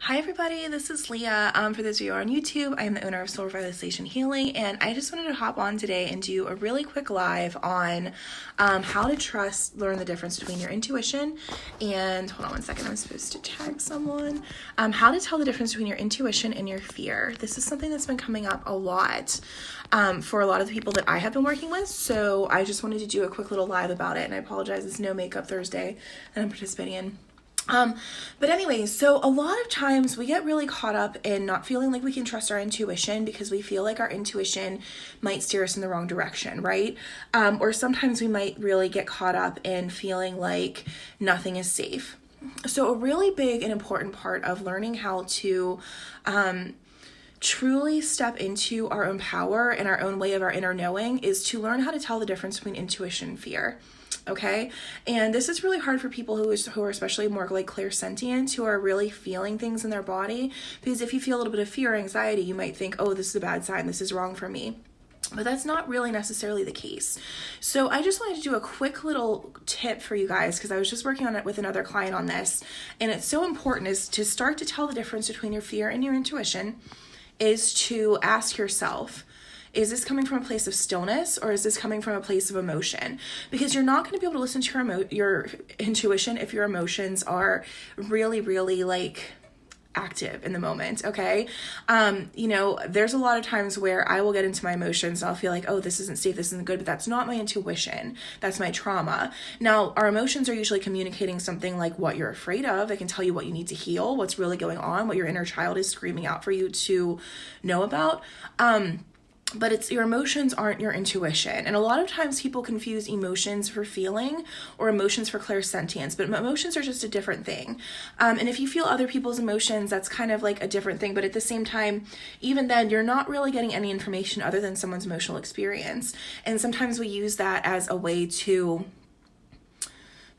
Hi everybody, this is Leah. For those of you who are on YouTube, I am the owner of Soul Revitalization Healing, and I just wanted to hop on today and do a really quick live on how to learn the difference between your intuition and, hold on one second, I'm supposed to tag someone. How to tell the difference between your intuition and your fear. This is something that's been coming up a lot for a lot of the people that I have been working with, so I just wanted to do a quick little live about it, and I apologize, it's No Makeup Thursday that I'm participating in. But anyways, so a lot of times we get really caught up in not feeling like we can trust our intuition because we feel like our intuition might steer us in the wrong direction, right? Or sometimes we might really get caught up in feeling like nothing is safe. So a really big and important part of learning how to truly step into our own power and our own way of our inner knowing is to learn how to tell the difference between intuition and fear. Okay. And this is really hard for people who are especially more like clairsentient, who are really feeling things in their body. Because if you feel a little bit of fear or anxiety, you might think, oh, this is a bad sign. This is wrong for me. But that's not really necessarily the case. So I just wanted to do a quick little tip for you guys because I was just working on it with another client on this. And it's so important is to start to tell the difference between your fear and your intuition is to ask yourself, is this coming from a place of stillness or is this coming from a place of emotion? Because you're not going to be able to listen to your intuition if your emotions are really, really like active in the moment, okay? There's a lot of times where I will get into my emotions and I'll feel like, oh, this isn't safe, this isn't good, but that's not my intuition. That's my trauma. Now, our emotions are usually communicating something like what you're afraid of. It can tell you what you need to heal, what's really going on, what your inner child is screaming out for you to know about. But it's your emotions aren't your intuition. And a lot of times people confuse emotions for feeling or emotions for clairsentience, but emotions are just a different thing. And if you feel other people's emotions, that's kind of like a different thing. But at the same time, even then, you're not really getting any information other than someone's emotional experience. And sometimes we use that as a way to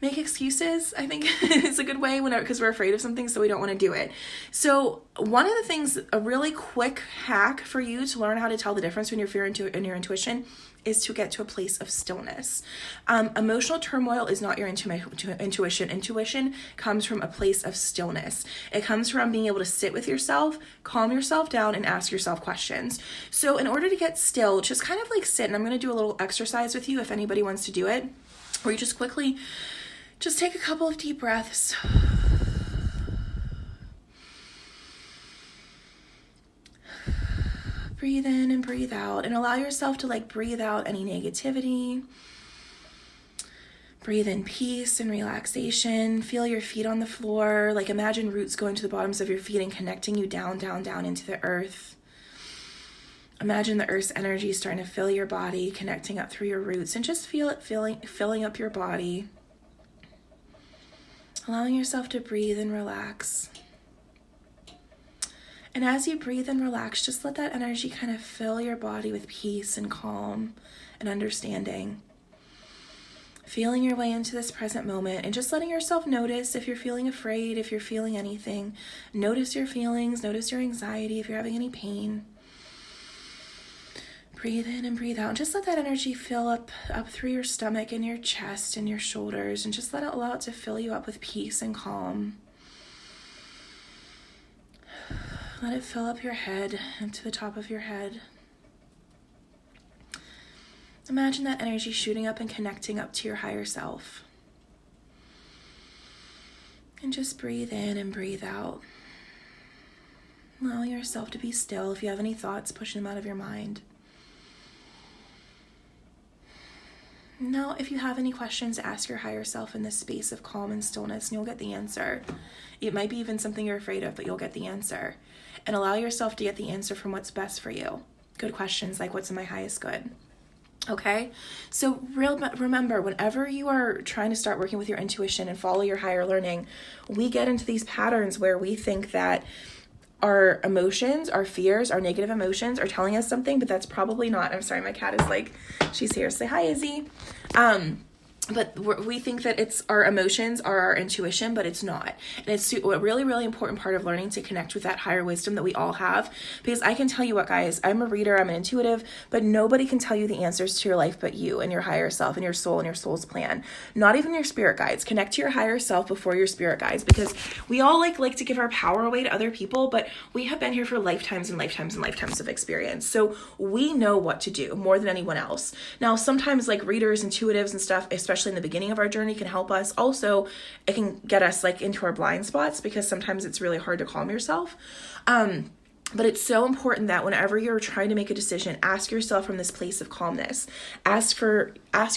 make excuses, I think is a good way because we're afraid of something, so we don't want to do it. So one of the things, a really quick hack for you to learn how to tell the difference between your fear and your intuition is to get to a place of stillness. Emotional turmoil is not your intuition. Intuition comes from a place of stillness. It comes from being able to sit with yourself, calm yourself down, and ask yourself questions. So in order to get still, just kind of like sit, and I'm going to do a little exercise with you if anybody wants to do it, where you just take a couple of deep breaths. Breathe in and breathe out and allow yourself to breathe out any negativity. Breathe in peace and relaxation. Feel your feet on the floor. Imagine roots going to the bottoms of your feet and connecting you down, down, down into the earth. Imagine the earth's energy starting to fill your body, connecting up through your roots, and just feel it filling up your body. Allowing yourself to breathe and relax. And as you breathe and relax, just let that energy kind of fill your body with peace and calm and understanding. Feeling your way into this present moment and just letting yourself notice if you're feeling afraid, if you're feeling anything. Notice your feelings, notice your anxiety, if you're having any pain. Breathe in and breathe out. Just let that energy fill up through your stomach and your chest and your shoulders, and just allow it to fill you up with peace and calm. Let it fill up your head and to the top of your head. Imagine that energy shooting up and connecting up to your higher self. And just breathe in and breathe out. Allowing yourself to be still. If you have any thoughts, push them out of your mind. Now, if you have any questions, ask your higher self in this space of calm and stillness, and you'll get the answer. It might be even something you're afraid of, but you'll get the answer. And allow yourself to get the answer from what's best for you. Good questions like, what's in my highest good? Okay? So remember, whenever you are trying to start working with your intuition and follow your higher learning, we get into these patterns where we think that our emotions, our fears, our negative emotions are telling us something, but that's probably not. I'm sorry, my cat is she's here. Say hi, Izzy. but we think that it's our emotions are our intuition, but it's not. And it's a really, really important part of learning to connect with that higher wisdom that we all have. Because I can tell you what, guys, I'm a reader, I'm an intuitive, but nobody can tell you the answers to your life but you and your higher self and your soul and your soul's plan. Not even your spirit guides. Connect to your higher self before your spirit guides, because we all like to give our power away to other people, but we have been here for lifetimes and lifetimes and lifetimes of experience. So we know what to do more than anyone else. Now, sometimes like readers, intuitives and stuff, especially in the beginning of our journey, can help us. Also, it can get us like into our blind spots, because sometimes it's really hard to calm yourself. But it's so important that whenever you're trying to make a decision, ask yourself from this place of calmness. Ask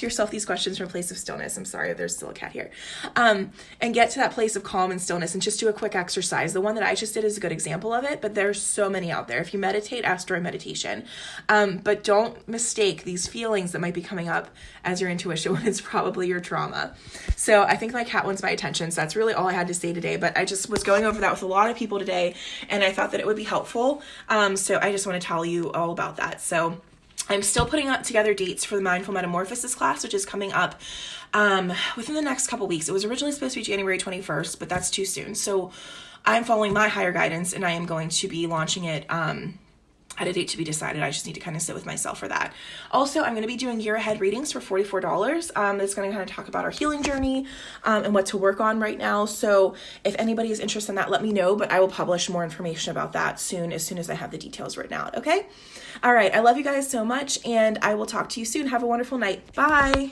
yourself these questions from a place of stillness. I'm sorry, there's still a cat here. And get to that place of calm and stillness, and just do a quick exercise. The one that I just did is a good example of it, but there's so many out there. If you meditate, ask during meditation. But don't mistake these feelings that might be coming up as your intuition when it's probably your trauma. So I think my cat wants my attention. So that's really all I had to say today. But I just was going over that with a lot of people today, and I thought that it would be helpful. So I just want to tell you all about that. So I'm still putting up together dates for the Mindful Metamorphosis class, which is coming up within the next couple weeks. It was originally supposed to be January 21st, but that's too soon. So I'm following my higher guidance, and I am going to be launching it at a date to be decided. I just need to kind of sit with myself for that. Also, I'm going to be doing year ahead readings for $44. That's going to kind of talk about our healing journey and what to work on right now. So if anybody is interested in that, let me know, but I will publish more information about that soon as I have the details written out. Okay. All right. I love you guys so much, and I will talk to you soon. Have a wonderful night. Bye.